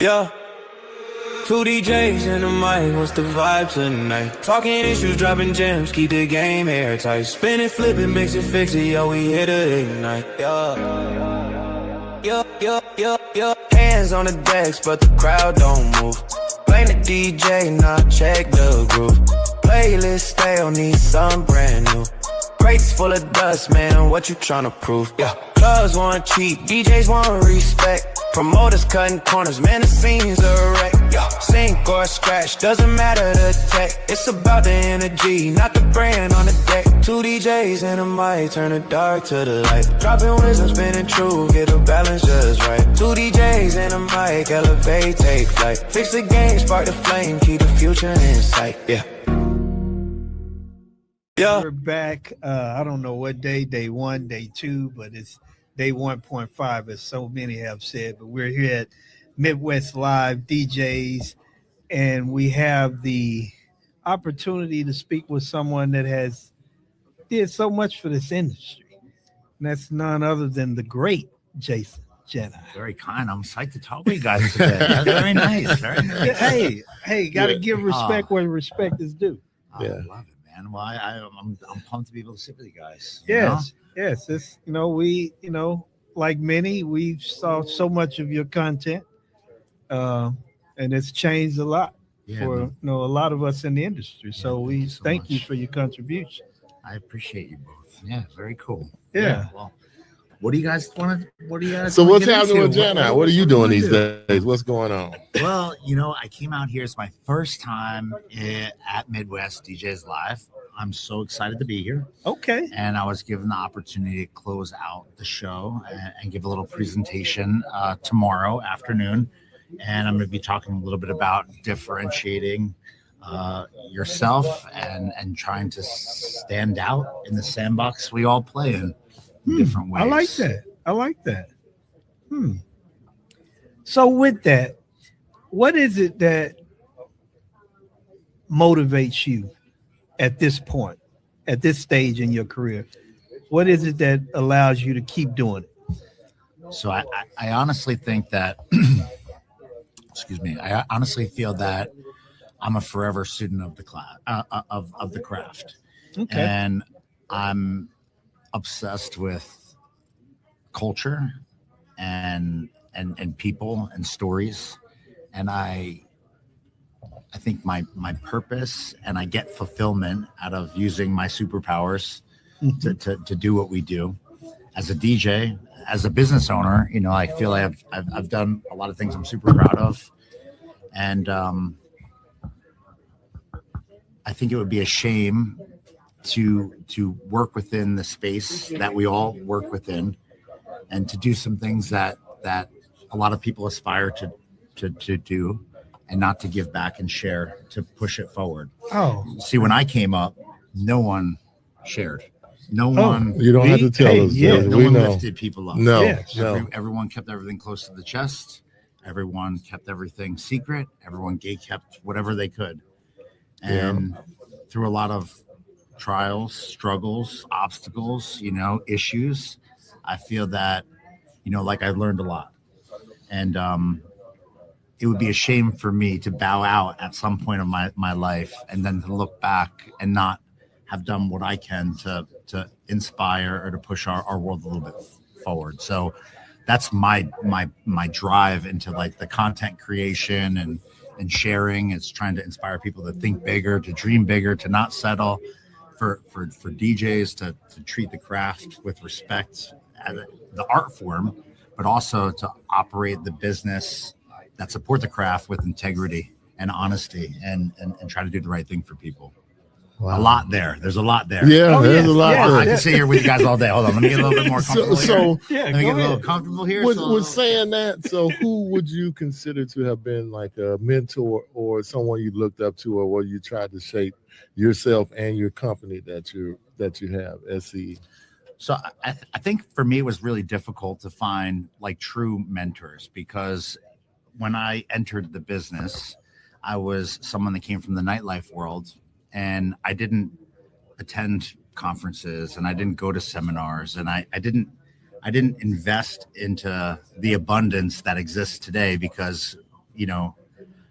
Yeah. Two DJs in the mic, what's the vibe tonight? Talking issues, dropping gems, keep the game airtight. Spin it, flip it, mix it, fix it, yo, we here to ignite. Yeah. Hands on the decks, but the crowd don't move. Blame the DJ, not check the groove. Playlist stale, need some brand new. Brakes full of dust, man, what you tryna prove? Yeah. Clubs want cheap, DJs want respect. Promoters cutting corners, man, the scene's a wreck. Yeah. Sink or scratch, doesn't matter the tech. It's about the energy, not the brand on the deck. Two DJs and a mic, turn the dark to the light. Dropping wisdom, spinning true, get the balance just right. Two DJs and a mic, elevate, take flight. Fix the game, spark the flame, keep the future in sight. Yeah. Yeah. We're back. I don't know what day 1, day 2, but it's day 1.5, as so many have said. But we're here at Midwest Live DJs, and we have the opportunity to speak with someone that has did so much for this industry. And that's none other than the great Jason Jani. Very kind. I'm psyched to talk with you guys today. That's very nice. Very nice. Hey, got to give respect where respect is due. I love it, man. Well, I'm pumped to be able to sit with you guys. Yes. It's we like many, we saw so much of your content, and it's changed a lot for a lot of us in the industry. So we thank you for your contribution. I appreciate you both. Yeah, very cool. Yeah. Well, what do you guys want to? So what's happening with Jani? What are you doing these days? What's going on? Well, I came out here. It's my first time at Midwest DJs Live. I'm so excited to be here. Okay. And I was given the opportunity to close out the show and give a little presentation tomorrow afternoon. And I'm going to be talking a little bit about differentiating yourself and trying to stand out in the sandbox we all play in different ways. I like that. So with that, what is it that motivates you at this point, at this stage in your career? What is it that allows you to keep doing it? So I honestly think that, excuse me, I honestly feel that I'm a forever student of the class, of the craft. Okay. And I'm obsessed with culture and people and stories. And I think my purpose, and I get fulfillment out of using my superpowers to do what we do. As a DJ, as a business owner, I feel like I've done a lot of things I'm super proud of. And I think it would be a shame to work within the space that we all work within, and to do some things that a lot of people aspire to do, and not to give back and share to push it forward. Oh, see, when I came up, no one shared. No one. You don't have to tell us. Yeah, no one lifted people up. No, Everyone kept everything close to the chest. Everyone kept everything secret. Everyone kept whatever they could. And through a lot of trials, struggles, obstacles, issues, I feel that, like I've learned a lot. And it would be a shame for me to bow out at some point of my life, and then to look back and not have done what I can to inspire or to push our world a little bit forward. So that's my drive into like the content creation and sharing. It's trying to inspire people to think bigger, to dream bigger, to not settle, for DJs to treat the craft with respect, the art form, but also to operate the business that support the craft with integrity and honesty, and try to do the right thing for people. Wow. A lot there. There's a lot there. Yeah, there's a lot there. I can sit here with you guys all day. Hold on, let me get a little bit more comfortable here. Let me get a little comfortable here. With saying that, so who would you consider to have been like a mentor or someone you looked up to, or what you tried to shape yourself and your company that you have, SE? So I think for me, it was really difficult to find like true mentors, because when I entered the business, I was someone that came from the nightlife world, and I didn't attend conferences, and I didn't go to seminars, and I didn't invest into the abundance that exists today, because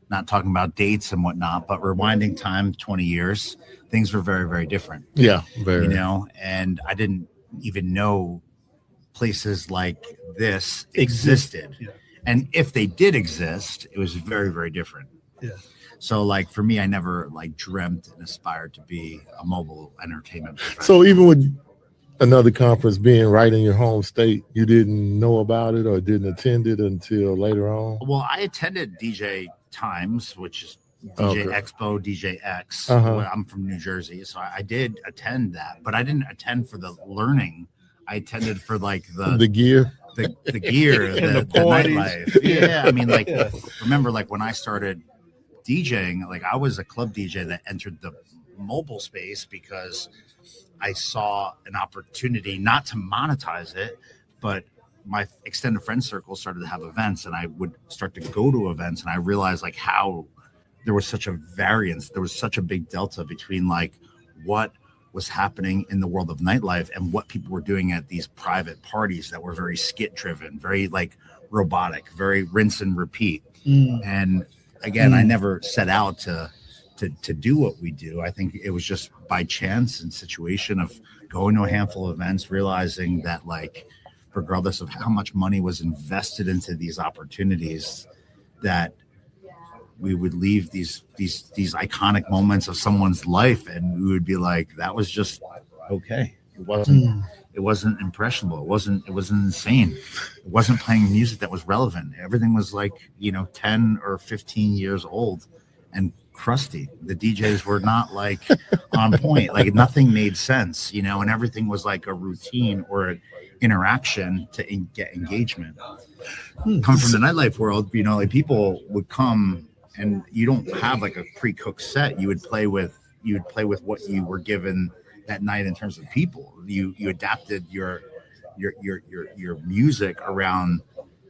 not talking about dates and whatnot, but rewinding time 20 years, things were very, very different. Yeah, very. And I didn't even know places like this existed. Yeah. And if they did exist, it was very, very different. Yeah. So like for me, I never like dreamt and aspired to be a mobile entertainment professional. So even with another conference being right in your home state, you didn't know about it or didn't attend it until later on? Well, I attended DJ Times, which is DJ Expo, DJ X. I'm from New Jersey, so I did attend that, but I didn't attend for the learning. I attended for like the gear, the gear, the nightlife. Yeah, I mean, like remember, like when I started DJing, like I was a club DJ that entered the mobile space because I saw an opportunity not to monetize it, but my extended friend circle started to have events, and I would start to go to events, and I realized like how there was such a variance, there was such a big delta between like what was happening in the world of nightlife and what people were doing at these private parties that were very skit driven, very like robotic, very rinse and repeat. And again, I never set out to do what we do. I think it was just by chance and situation of going to a handful of events, realizing that like, regardless of how much money was invested into these opportunities, that we would leave these iconic moments of someone's life, and we would be like, that was just okay. It wasn't impressionable. It wasn't insane. It wasn't playing music that was relevant. Everything was like 10 or 15 years old and crusty. The DJs were not like on point. Like nothing made sense, and everything was like a routine or an interaction to get engagement. Coming from the nightlife world, like people would come and you don't have like a pre-cooked set. You would play with what you were given that night in terms of people. You adapted your music around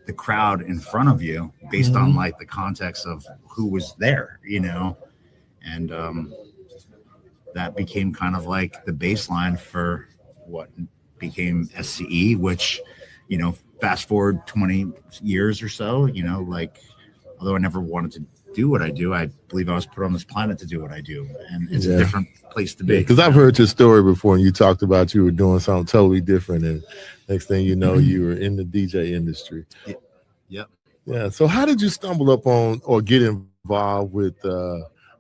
the crowd in front of you based on like the context of who was there, and that became kind of like the baseline for what became SCE, which, fast forward 20 years or so, like, although I never wanted to do what I do, I believe I was put on this planet to do what I do, and it's a different place to be. Because I've heard your story before, and you talked about you were doing something totally different, and next thing you know, you were in the DJ industry. Yep. Yeah. So how did you stumble upon or get involved with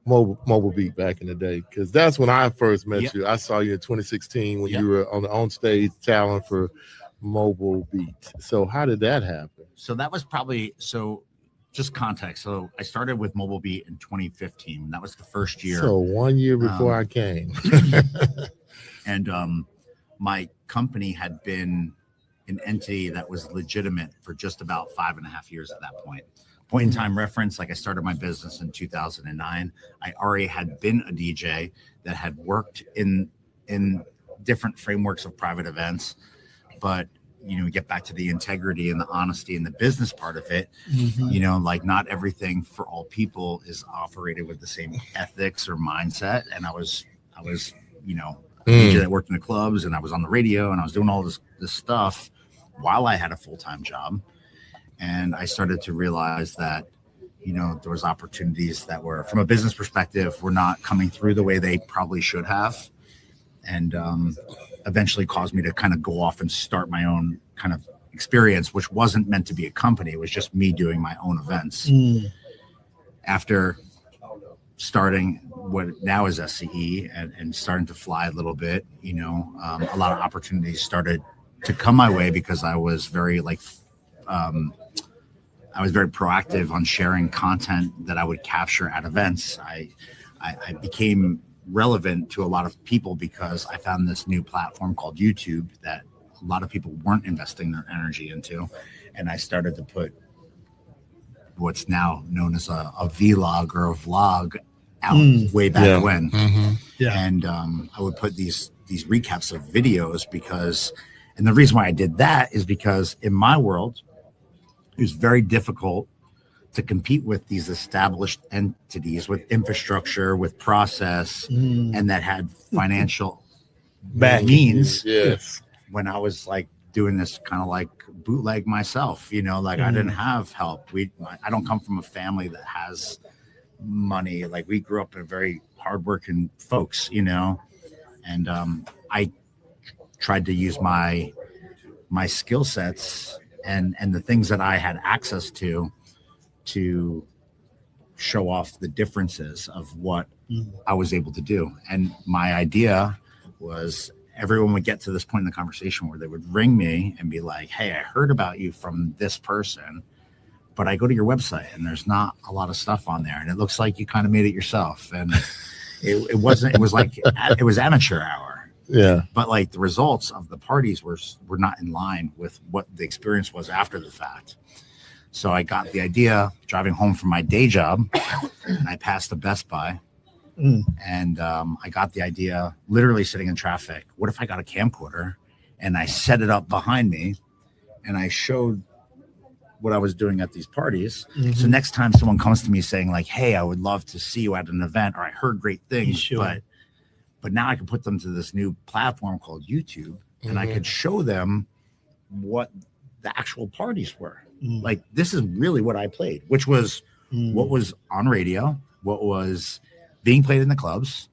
Mobile Beat back in the day? Because that's when I first met you. I saw you in 2016 when you were on stage talent for Mobile Beat. So how did that happen? So that was probably just context. So I started with Mobile Beat in 2015. That was the first year. So 1 year before I came. And my company had been an entity that was legitimate for just about 5.5 years at that point. Point in time reference, like I started my business in 2009. I already had been a DJ that had worked in different frameworks of private events, but get back to the integrity and the honesty and the business part of it. Like not everything for all people is operated with the same ethics or mindset. And I was a DJ that worked in the clubs, and I was on the radio, and I was doing all this stuff while I had a full-time job. And I started to realize that, there was opportunities that were, from a business perspective, were not coming through the way they probably should have. And eventually caused me to kind of go off and start my own kind of experience, which wasn't meant to be a company. It was just me doing my own events. After starting what now is SCE and starting to fly a little bit, a lot of opportunities started to come my way because I was very proactive on sharing content that I would capture at events. I became relevant to a lot of people because I found this new platform called YouTube that a lot of people weren't investing their energy into. And I started to put what's now known as a vlog or a vlog out way back when. And I would put these recaps of videos and the reason why I did that is because in my world, it was very difficult to compete with these established entities with infrastructure, with process, and that had financial means. Yes. When I was like doing this kind of like bootleg myself, like I didn't have help. I don't come from a family that has money. Like we grew up in very hardworking folks, and I tried to use my skill sets and the things that I had access to show off the differences of what I was able to do. And my idea was everyone would get to this point in the conversation where they would ring me and be like, hey, I heard about you from this person, but I go to your website and there's not a lot of stuff on there. And it looks like you kind of made it yourself. And it was amateur hour. Yeah. But like the results of the parties were not in line with what the experience was after the fact. So I got the idea driving home from my day job, and I passed a Best Buy, and I got the idea literally sitting in traffic. What if I got a camcorder and I set it up behind me and I showed what I was doing at these parties? So next time someone comes to me saying like, hey, I would love to see you at an event, or I heard great things, but now I can put them to this new platform called YouTube, and I could show them what the actual parties were. Like, this is really what I played, which was what was on radio, what was being played in the clubs.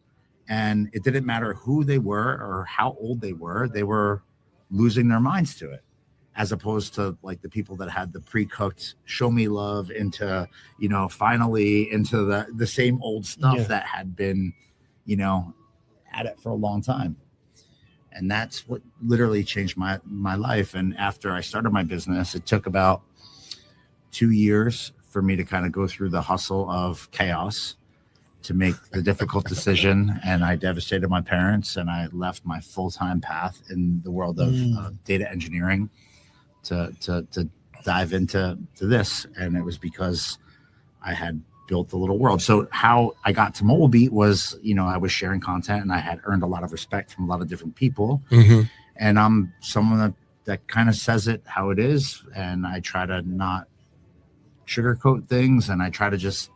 And it didn't matter who they were or how old they were losing their minds to it, as opposed to like the people that had the pre-cooked show me love into, finally into the same old stuff that had been, at it for a long time. And that's what literally changed my life. And after I started my business, it took about 2 years for me to kind of go through the hustle of chaos to make the difficult decision. And I devastated my parents, and I left my full-time path in the world of data engineering to dive into this. And it was because I had built a little world. So how I got to Mobile Beat was, I was sharing content, and I had earned a lot of respect from a lot of different people. And I'm someone that kind of says it how it is. And I try to not sugarcoat things, and I try to just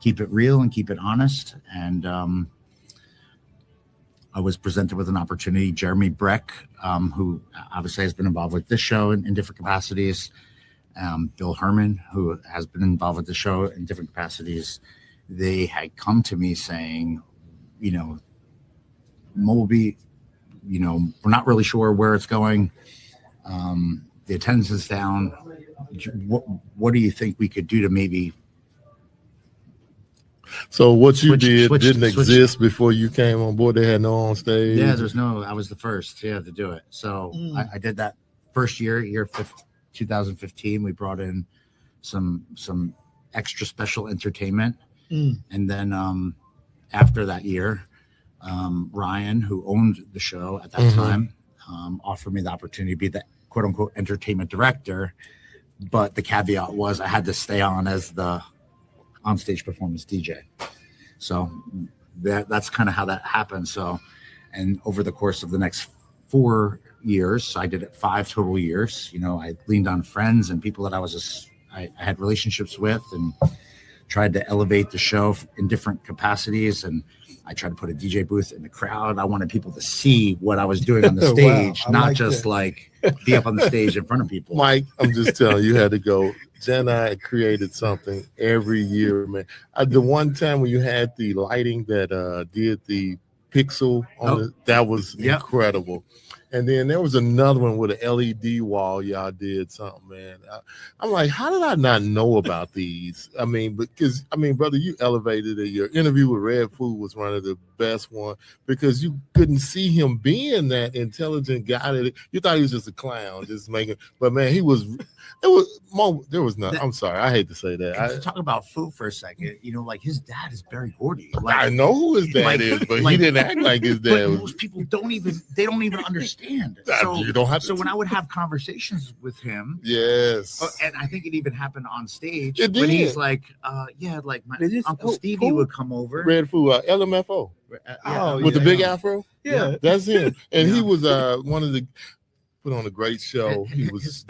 keep it real and keep it honest. And I was presented with an opportunity. Jeremy Breck, who obviously has been involved with this show in different capacities, Bill Herman, who has been involved with the show in different capacities, they had come to me saying, Mobile Beat, we're not really sure where it's going. The attendance is down. What do you think we could do to maybe? So what you didn't exist before you came on board? They had no on stage. Yeah, I was the first to do it. So I did that first year 2015. We brought in some extra special entertainment, and then after that year, Ryan, who owned the show at that time, offered me the opportunity to be the quote unquote entertainment director. But the caveat was I had to stay on as the onstage performance DJ. So that's kind of how that happened. So, and over the course of the next 4 years, so I did it 5 total years. I leaned on friends and people that I had relationships with, and tried to elevate the show in different capacities. And I tried to put a DJ booth in the crowd. I wanted people to see what I was doing on the stage, not like just like be up on the stage in front of people. Mike, I'm just telling you, had to go. Jani created something every year, man. The one time when you had the lighting that did the pixel on that was incredible. And then there was another one with an LED wall. Y'all did something, man. I'm like, how did I not know about these? Brother, you elevated it. Your interview with Red Food was one of the best one, because you couldn't see him being that intelligent guy. You thought he was just a clown, just making. But man, there was nothing. I'm sorry, I hate to say that. To talk about food for a second, like his dad is Barry Gordy. Like, I know who his dad is, but he didn't act like his dad. Most people don't even understand. So, you don't have to. So when I would have conversations with him, yes, and I think it even happened on stage when he's like, like my Uncle Stevie would come over. Red Food, LMFO, with the big afro. Yeah, that's him. And he was one of the. Put on a great show. He was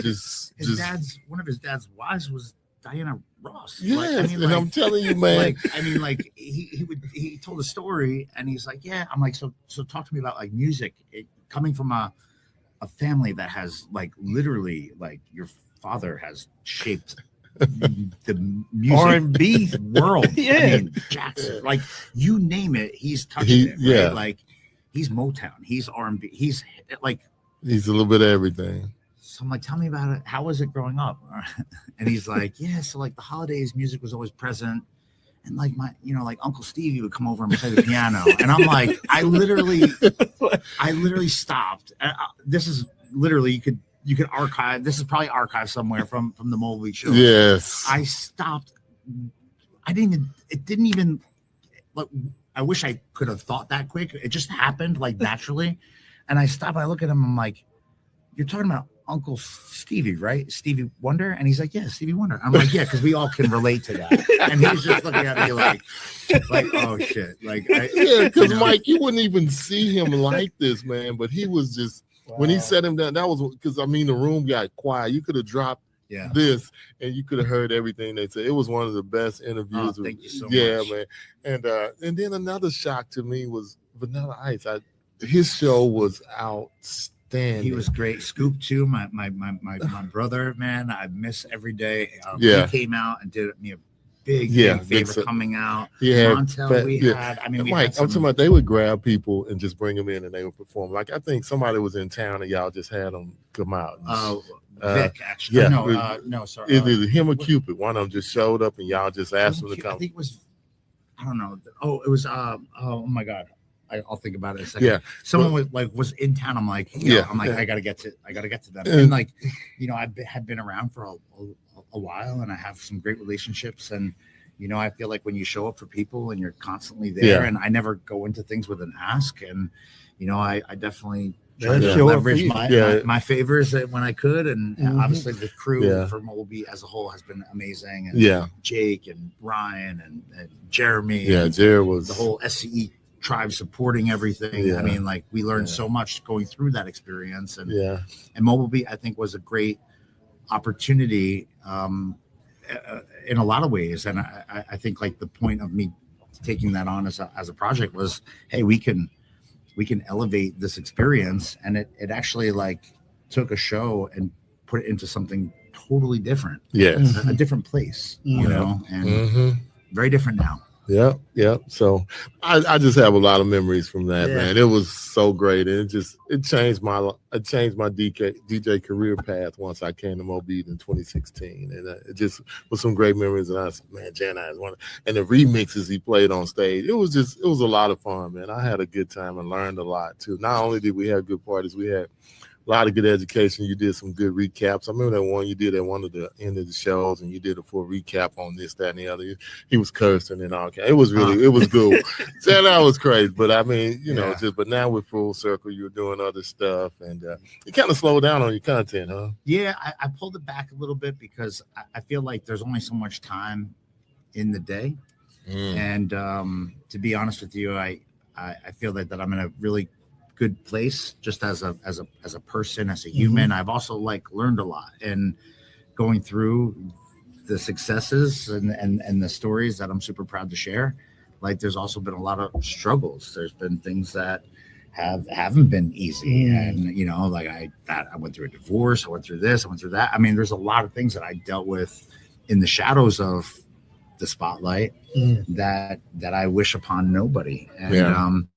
one of his dad's wives was Diana Ross. Yes, and I'm telling you, man. He told a story, and he's like, yeah. I'm like, so talk to me about like music. Coming from a a family that has like literally like your father has shaped the music R&B world. Yeah. I mean, Jackson, like you name it, he's touching it. Right? Like he's Motown, he's R&B, he's like he's a little bit of everything. So I'm like, tell me about it. How was it growing up? And he's like, yeah, so like the holidays, music was always present. And like my, you know, like Uncle Stevie would come over and play the piano. And I'm like, I literally stopped. This is literally, you could archive. This is probably archived somewhere from the Mobley show. Yes. I stopped. It didn't even, like, I wish I could have thought that quick. It just happened like naturally. And I stopped and I look at him. I'm like, you're talking about Uncle Stevie, right? Stevie Wonder? And he's like, yeah, Stevie Wonder. I'm like, yeah, because we all can relate to that. And he's just looking at me like oh shit. Like, yeah, because Mike, you wouldn't even see him like this, man. But he was just, when he set him down, that was because, I mean, the room got quiet. You could have dropped this and you could have heard everything they said. It was one of the best interviews. Thank you so much. Yeah, man. And then another shock to me was Vanilla Ice. His show was outstanding. He was great. Scoop too, my brother, man. I miss every day. He came out and did me a big favor coming out. Montel, we had. I mean, Mike, I'm talking about they would grab people and just bring them in and they would perform. Like I think somebody was in town and y'all just had them come out. Vic, actually. Yeah, no, sorry. Either him or Cupid. One of them just showed up and y'all just asked him to come. I think it was. I don't know. Oh, it was. Oh my God. I'll think about it in a second. Yeah, someone was in town. I'm like, I'm like, I gotta get to them. And like, you know, I had been around for a while, and I have some great relationships. And you know, I feel like when you show up for people and you're constantly there, and I never go into things with an ask. And you know, I definitely try to leverage my favors when I could. And obviously, the crew for Moby as a whole has been amazing. And Jake and Ryan and Jeremy. Yeah, Jared was the whole SCE tribe supporting everything. I mean, like we learned so much going through that experience, and Mobile Beat I think was a great opportunity in a lot of ways. And I think like the point of me taking that on as a project was, hey, we can elevate this experience. And it actually like took a show and put it into something totally different. Yes. A different place, you know, and very different now. Yeah. So I just have a lot of memories from that, man. It was so great, and it changed my DJ career path once I came to Mobeat in 2016, and it just was some great memories. And I said, man, Jani is one, and the remixes he played on stage. It was a lot of fun, man. I had a good time and learned a lot too. Not only did we have good parties, we had a lot of good education. You did some good recaps. I remember that one you did at one of the end of the shows, and you did a full recap on this, that, and the other. He was cursing and all. It was really, it was cool. That was crazy. But I mean, you know, but now with Full Circle, you're doing other stuff, and you kind of slowed down on your content, huh? Yeah, I pulled it back a little bit because I feel like there's only so much time in the day, and to be honest with you, I feel that I'm in a really good place just as a person, as a human. I've also like learned a lot, and going through the successes and the stories that I'm super proud to share. Like there's also been a lot of struggles. There's been things that haven't been easy, and you know, like I went through a divorce, I went through this, I went through that. I mean, there's a lot of things that I dealt with in the shadows of the spotlight that I wish upon nobody. And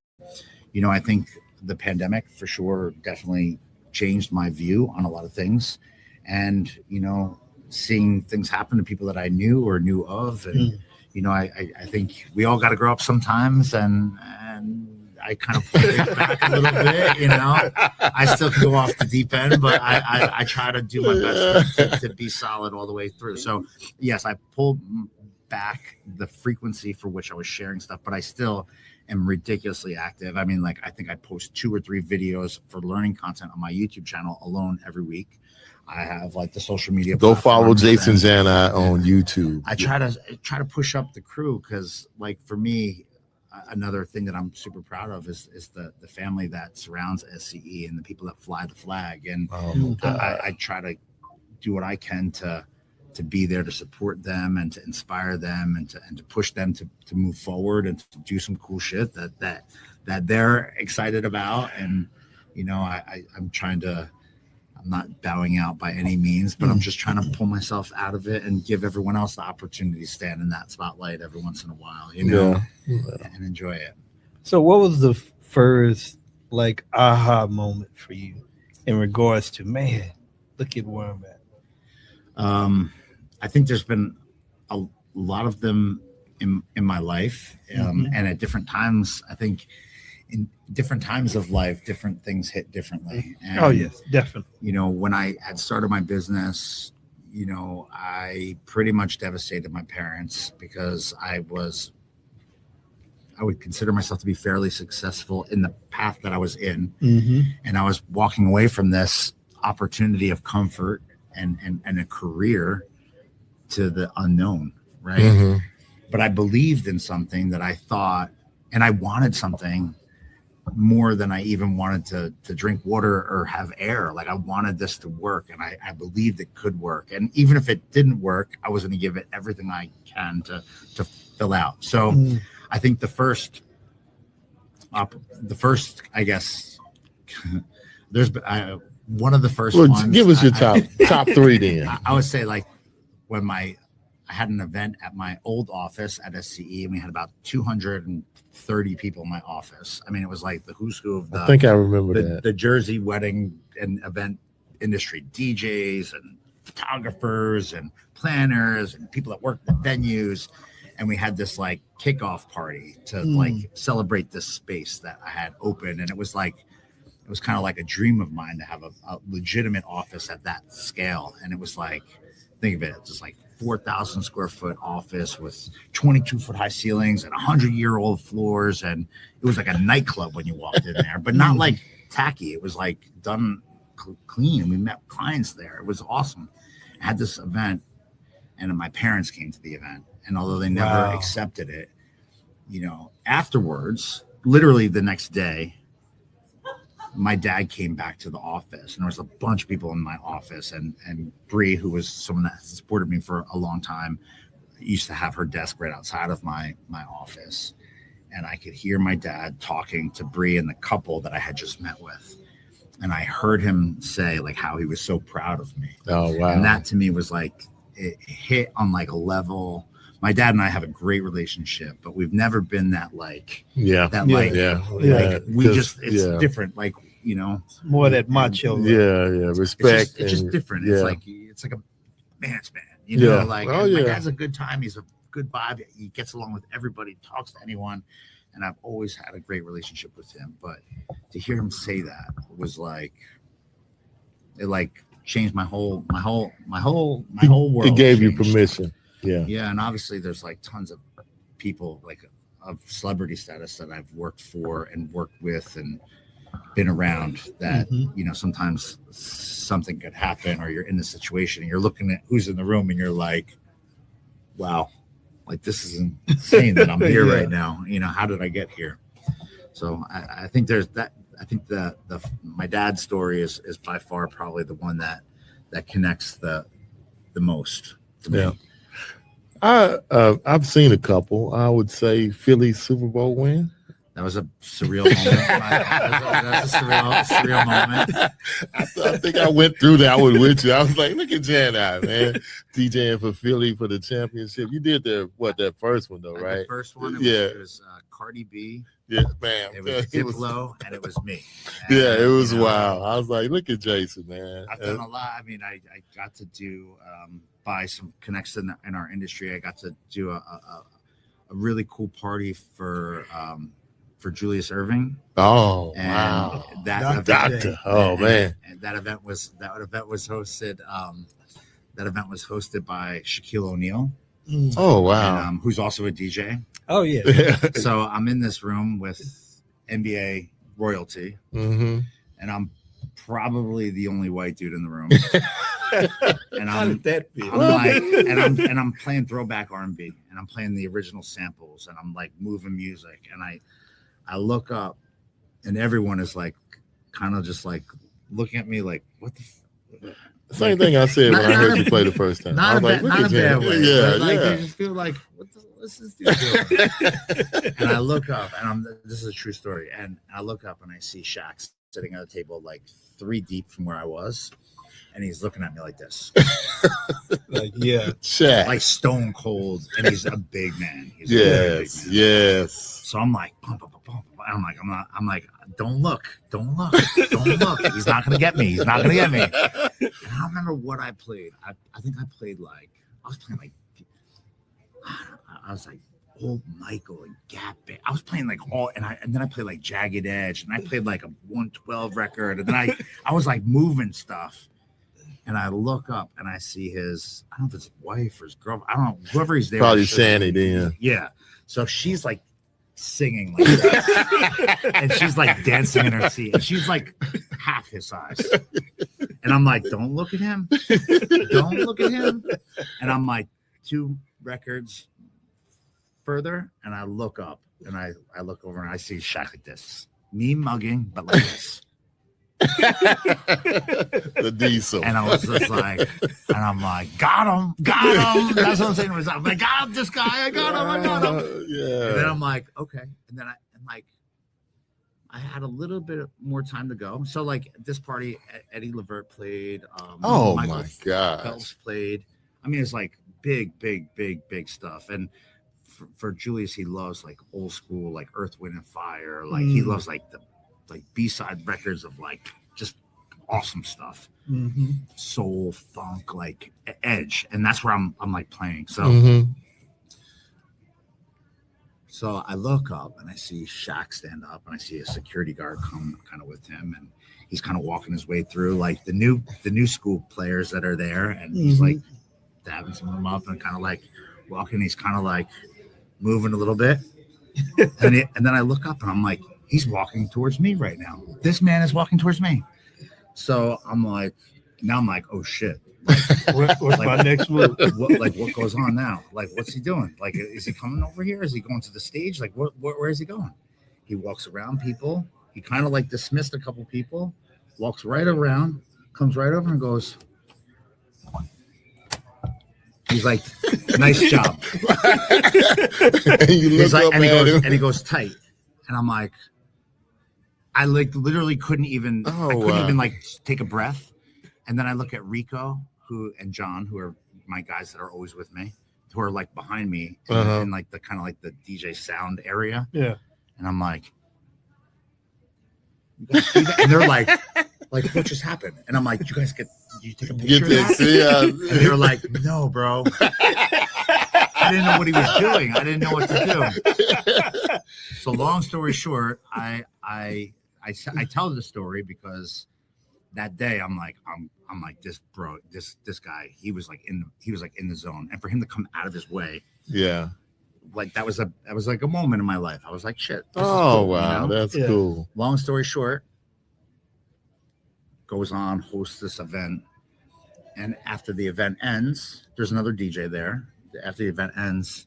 you know, I think the pandemic for sure definitely changed my view on a lot of things, and you know, seeing things happen to people that I knew or knew of, and you know, I think we all got to grow up sometimes, and I kind of pull it back a little bit, you know. I still can go off the deep end, but I try to do my best to be solid all the way through. So yes, I pulled back the frequency for which I was sharing stuff, but I still am ridiculously active. I mean, like I think I post 2 or 3 videos for learning content on my YouTube channel alone every week. I have like the social media. Go follow Jason Jani on YouTube. I try to push up the crew, because like for me, another thing that I'm super proud of is the family that surrounds SCE and the people that fly the flag. And I try to do what I can to be there to support them and to inspire them and to push them to move forward and to do some cool shit that they're excited about. And you know, I'm trying to I'm not bowing out by any means, but I'm just trying to pull myself out of it and give everyone else the opportunity to stand in that spotlight every once in a while, you know, and enjoy it. So what was the first like aha moment for you in regards to, man, look at where I'm at? I think there's been a lot of them in my life, and at different times, I think in different times of life, different things hit differently. And, oh yes, definitely. You know, when I had started my business, you know, I pretty much devastated my parents because I would consider myself to be fairly successful in the path that I was in. And I was walking away from this opportunity of comfort and a career to the unknown, right? But I believed in something that I thought, and I wanted something more than I even wanted to drink water or have air. Like I wanted this to work, and I believed it could work. And even if it didn't work, I was going to give it everything I can to fill out. So I think the first, I guess, there's one of the first ones. Give us your top three then. I would say like when I had an event at my old office at SCE, and we had about 230 people in my office. I mean, it was like the who's who of I think I remember that. The Jersey wedding and event industry, DJs and photographers and planners and people that worked at venues. And we had this like kickoff party to like celebrate this space that I had open. And it was kind of like a dream of mine to have a legitimate office at that scale. And it was like, think of it, it's just like 4,000 square foot office with 22-foot high ceilings and 100-year-old floors. And it was like a nightclub when you walked in there, but not like tacky. It was like done clean. We met clients there. It was awesome. I had this event, and my parents came to the event. And although they never accepted it, you know, afterwards, literally the next day, my dad came back to the office, and there was a bunch of people in my office, and Bree, who was someone that supported me for a long time, used to have her desk right outside of my office. And I could hear my dad talking to Bree and the couple that I had just met with. And I heard him say like how he was so proud of me. Oh, wow. And that to me was like, it hit on like a level. My dad and I have a great relationship, but we've never been that like, like we just, it's different. Like, you know, it's more that macho. Respect. It's just different. It's like a man's man, you know, like my dad's a good time. He's a good vibe. He gets along with everybody, talks to anyone. And I've always had a great relationship with him. But to hear him say that was like, it like changed my whole world. It gave you permission. Yeah. And obviously there's like tons of people like of celebrity status that I've worked for and worked with and been around that, you know, sometimes something could happen or you're in the situation and you're looking at who's in the room and you're like, wow, like this is insane that I'm here right now. You know, how did I get here? So I think there's that. I think the my dad's story is by far probably the one that connects the most to me. I've seen a couple. I would say Philly Super Bowl win. That was a surreal moment. That was a surreal moment. I think I went through that one with you. I was like, look at Jani, man. DJing for Philly for the championship. You did that first one, though, right? The first one, it was Cardi B. Yeah, man. It was Diplo, and it was me. And, it was wild. I was like, look at Jason, man. I've done a lot. I mean, I got to do buy some connections in our industry. I got to do a really cool party for Julius Irving. Oh, and wow! That Doctor. Oh, man! And that event was hosted. That event was hosted by Shaquille O'Neal. Oh, wow! And, who's also a DJ. Oh, yeah. So I'm in this room with NBA royalty, and I'm probably the only white dude in the room. And How did that feel? I'm like, and I'm playing throwback R&B, and I'm playing the original samples, and I'm like moving music, and I look up, and everyone is like, kind of just like looking at me like, what the. Same thing I said when I heard you play the first time. Not a bad way. Yeah. They just feel like, what's this dude doing? And I look up, and this is a true story. And I look up, and I see Shaq sitting at a table like 3 deep from where I was. and he's looking at me like this, Like, yeah. Check. like stone cold, and he's a big man. He's a Yes. big man. Yes. So I'm like, bum, bum, bum, bum, bum. I'm like, don't look. He's not gonna get me. And I don't remember what I played. I think I played like I was like Old Michael and Gap Band. I was playing like all, and then I played like Jagged Edge, and I played like a 112 record, and then I was like moving stuff, and I look up and I see his, I don't know if it's his wife or his girl, I don't know, whoever he's there. Probably Jani then. Yeah. So she's like singing like that, and she's like dancing in her seat, and she's like half his size, and I'm like, don't look at him, and I'm like 2 records further, and I look up, and I look over, and I see Shaq like this, me mugging, but like this. The diesel. And I was just like, and I'm like, got him. That's what I'm saying to myself. I got this guy. I got him. Yeah. And then I'm like, okay. And then I had a little bit more time to go. So like at this party, Eddie Levert played. Oh Michael my God. Phelps played. I mean, it's like big stuff. And for Julius, he loves like old school, like Earth, Wind and Fire. Like he loves like the B-side records of like just awesome stuff, soul, funk, like edge, and that's where I'm like playing. So, so I look up and I see Shaq stand up, and I see a security guard come kind of with him, and he's kind of walking his way through like the new school players that are there, and he's like dabbing some of them up and kind of like walking. He's kind of like moving a little bit, and then I look up and I'm like, he's walking towards me right now. This man is walking towards me. So I'm like, oh shit. What's my next move? What goes on now? Like, what's he doing? Like, is he coming over here? Is he going to the stage? Like, where is he going? He walks around people. He kind of like dismissed a couple people, walks right around, comes right over and goes, he's like, nice job. He's like, and he goes tight. And I'm like, I like literally couldn't even like take a breath. And then I look at Rico and John, who are my guys that are always with me, who are like behind me in like the kind of like the DJ sound area. Yeah. And I'm like, and they're like what just happened? And I'm like, did you take a picture of that? Yeah. And they were like, no, bro. I didn't know what he was doing. I didn't know what to do. So long story short, I tell the story because that day I'm like this guy, he was like in the zone, and for him to come out of his way, yeah, like that was like a moment in my life. I was like, shit. Oh, cool, wow, you know? That's cool. Long story short, goes on, hosts this event, and after the event ends, there's another DJ there. After the event ends,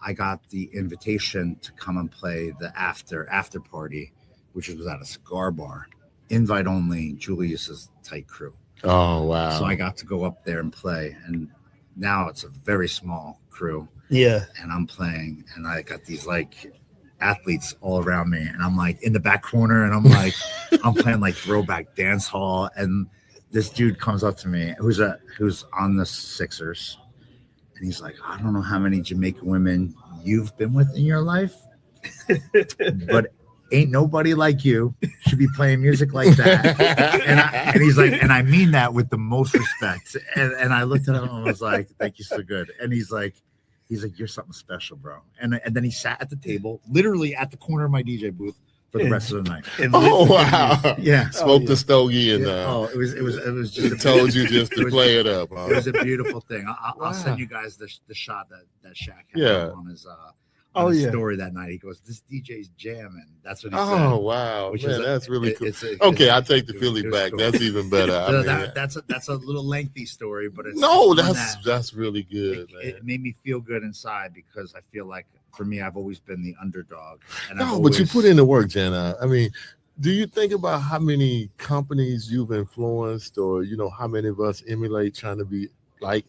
I got the invitation to come and play the after party, which was at a cigar bar, invite only, Julius's tight crew. Oh, wow. So I got to go up there and play, and now it's a very small crew. Yeah. And I'm playing, and I got these like athletes all around me, and I'm like in the back corner, and I'm like, I'm playing like throwback dance hall, and this dude comes up to me who's on the Sixers. And he's like, I don't know how many Jamaican women you've been with in your life, but ain't nobody like you should be playing music like that. And he's like, and I mean that with the most respect. And I looked at him and I was like, thank you so good. And he's like, you're something special, bro. And then he sat at the table, literally at the corner of my DJ booth for the rest of the night. Oh, wow. Yeah. Smoked the stogie and it was just told you just to play it up. It was a beautiful thing. I'll send you guys the shot that Shaq had on his story that night. He goes, this DJ's jamming. That's what he said. Oh, wow. Man, that's really cool. Okay, I'll take the Philly back. Cool. That's even better. That's a little lengthy story, but that's really good. It made me feel good inside because I feel like for me, I've always been the underdog. And but you put in the work, Jana. I mean, do you think about how many companies you've influenced, or how many of us emulate trying to be like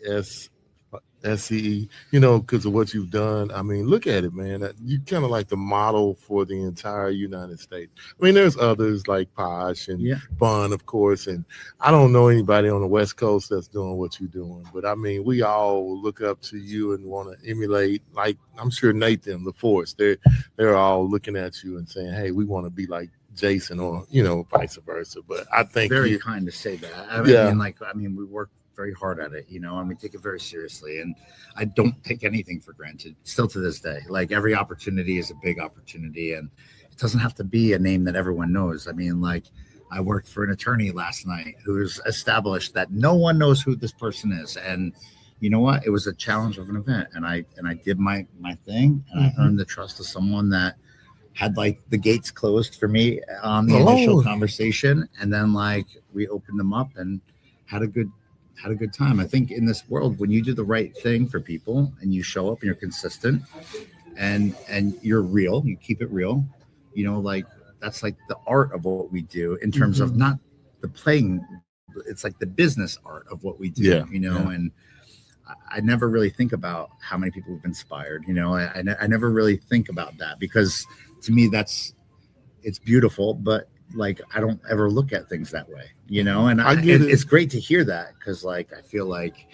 SCE, you know, because of what you've done. I mean, look at it, man. You kind of like the model for the entire United States. I mean, there's others like Posh and Bun, of course, and I don't know anybody on the West Coast that's doing what you're doing. But I mean, we all look up to you and want to emulate. Like I'm sure Nathan, LaForce, they're all looking at you and saying, "Hey, we want to be like Jason," or you know, vice versa. But I think very kind to say that. I mean, we work very hard at it, you know, and we take it very seriously. And I don't take anything for granted still to this day. Like every opportunity is a big opportunity, and it doesn't have to be a name that everyone knows. I mean, like I worked for an attorney last night who's established that no one knows who this person is. And you know what? It was a challenge of an event, and I did my thing, and I earned the trust of someone that had like the gates closed for me on the initial conversation, and then like we opened them up and had a good time. I think in this world, when you do the right thing for people and you show up and you're consistent and you're real, you keep it real, you know, like that's like the art of what we do in terms of not the playing, it's like the business art of what we do, you know. And I never really think about how many people have inspired, you know. I never really think about that, because to me it's beautiful, but like I don't ever look at things that way, you know. And it's great to hear that, because like I feel like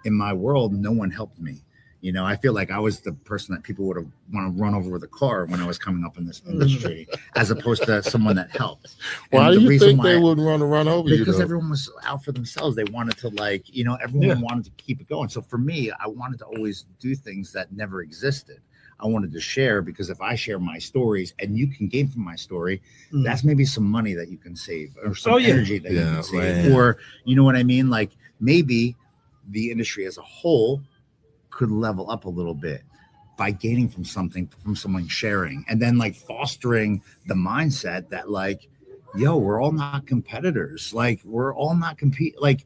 in my world no one helped me, you know. I feel like I was the person that people would have want to run over with a car when I was coming up in this industry, as opposed to someone that helped. Why do you think they would run over you? Because everyone was out for themselves. They wanted to, like, you know, everyone wanted to keep it going. So for me, I wanted to always do things that never existed. I wanted to share, because if I share my stories and you can gain from my story, that's maybe some money that you can save, or some energy that you can save, or you know what I mean? Like maybe the industry as a whole could level up a little bit by gaining from someone sharing, and then like fostering the mindset that like, yo, we're all not competitors. Like we're all not like,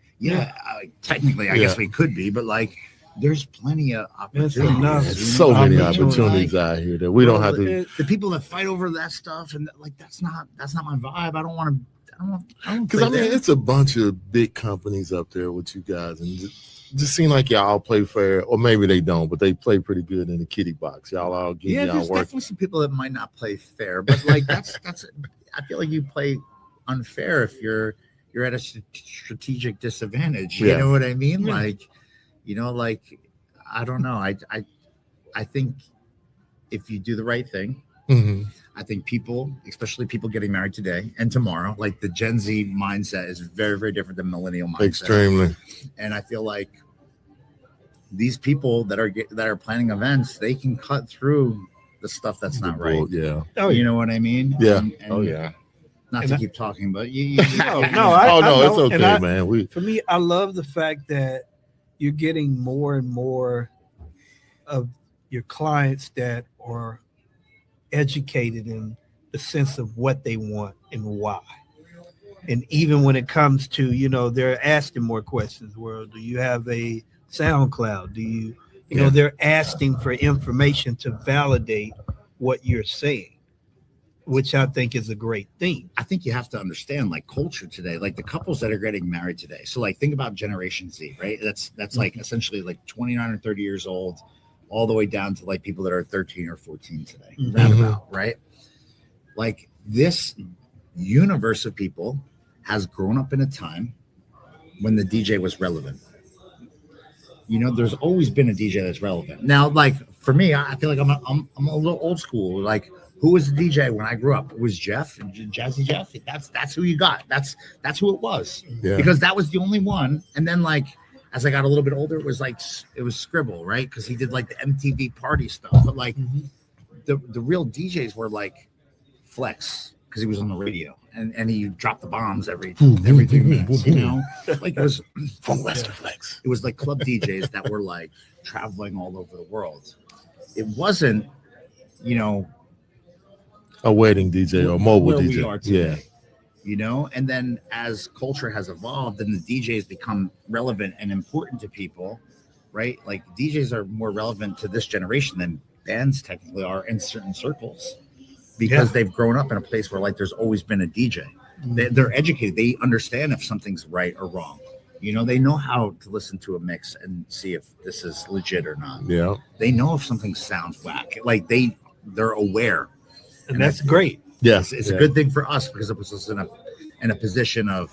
technically I guess we could be, but like, there's plenty of opportunities. So many opportunities out here that we don't have to. The people that fight over that stuff, and like that's not my vibe. I don't want to. Because I mean, it's a bunch of big companies up there with you guys, and just seem like y'all play fair, or maybe they don't, but they play pretty good in the kitty box. Y'all all give y'all there's work. Definitely some people that might not play fair, but like that's. I feel like you play unfair if you're at a strategic disadvantage. You know what I mean? Yeah. Like. You know, like, I don't know. I think if you do the right thing, I think people, especially people getting married today and tomorrow, like the Gen Z mindset is very, very different than millennial mindset. Extremely. And I feel like these people that are planning events, they can cut through the stuff that's not right. Yeah. You know what I mean? Yeah. And not to keep talking, but you it's okay, man. For me, I love the fact that you're getting more and more of your clients that are educated in the sense of what they want and why. And even when it comes to, you know, they're asking more questions. Well, do you have a SoundCloud? Do you know, they're asking for information to validate what you're saying, which I think is a great thing. I think you have to understand like culture today, like the couples that are getting married today. So like think about Generation Z, right? That's like essentially like 29 or 30 years old, all the way down to like people that are 13 or 14 today, roundabout, right? Like this universe of people has grown up in a time when the DJ was relevant. You know, there's always been a DJ that's relevant. Now, like for me, I feel like I'm a little old school. Like, who was the DJ when I grew up? It was Jeff, Jazzy Jeff. That's who you got. That's who it was. Yeah. Because that was the only one. And then like as I got a little bit older, it was Scribble, right? Because he did like the MTV party stuff. But like the real DJs were like Flex, because he was on the radio and he dropped the bombs every 2 minutes, you know? Like it was from Western Flex. It was like club DJs that were like traveling all over the world. It wasn't, you know, a wedding DJ or mobile DJ. We are today, you know. And then as culture has evolved and the DJs become relevant and important to people, right? Like DJs are more relevant to this generation than bands technically are in certain circles, because they've grown up in a place where like there's always been a DJ. They're educated. They understand if something's right or wrong. You know, they know how to listen to a mix and see if this is legit or not. Yeah. They know if something sounds whack. Like they're aware, and that's great. Yes, it's a good thing for us because it puts us in a position of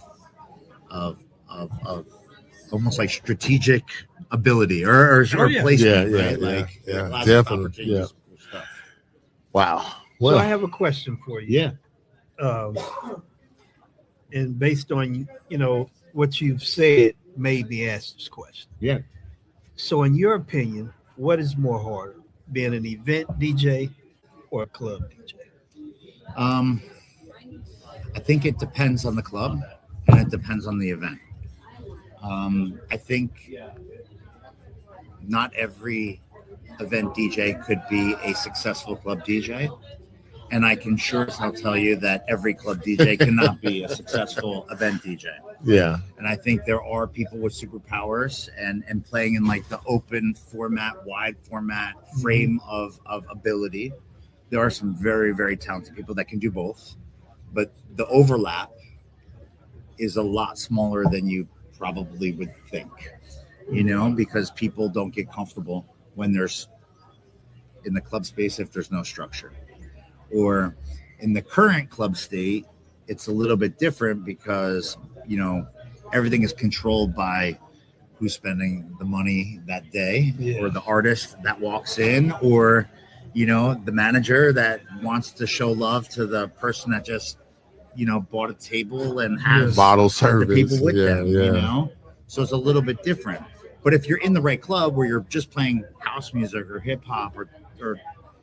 almost like strategic ability or placement, right? Like lots of definitely. opportunities for stuff. Wow. So I have a question for you. Yeah. And based on what you've said, made me ask this question. Yeah. So, in your opinion, what is more harder, being an event DJ or a club DJ? I think it depends on the club and it depends on the event. I think not every event DJ could be a successful club DJ. And I can sure as hell tell you that every club DJ cannot be a successful event DJ. Yeah. And I think there are people with superpowers and playing in like the open format, wide format frame of ability. There are some very, very talented people that can do both. But the overlap is a lot smaller than you probably would think, because people don't get comfortable when there's in the club space if there's no structure. Or in the current club state, it's a little bit different because, everything is controlled by who's spending the money that day or the artist that walks in or, the manager that wants to show love to the person that just, bought a table and has bottle service the people with them, So it's a little bit different. But if you're in the right club where you're just playing house music or hip hop or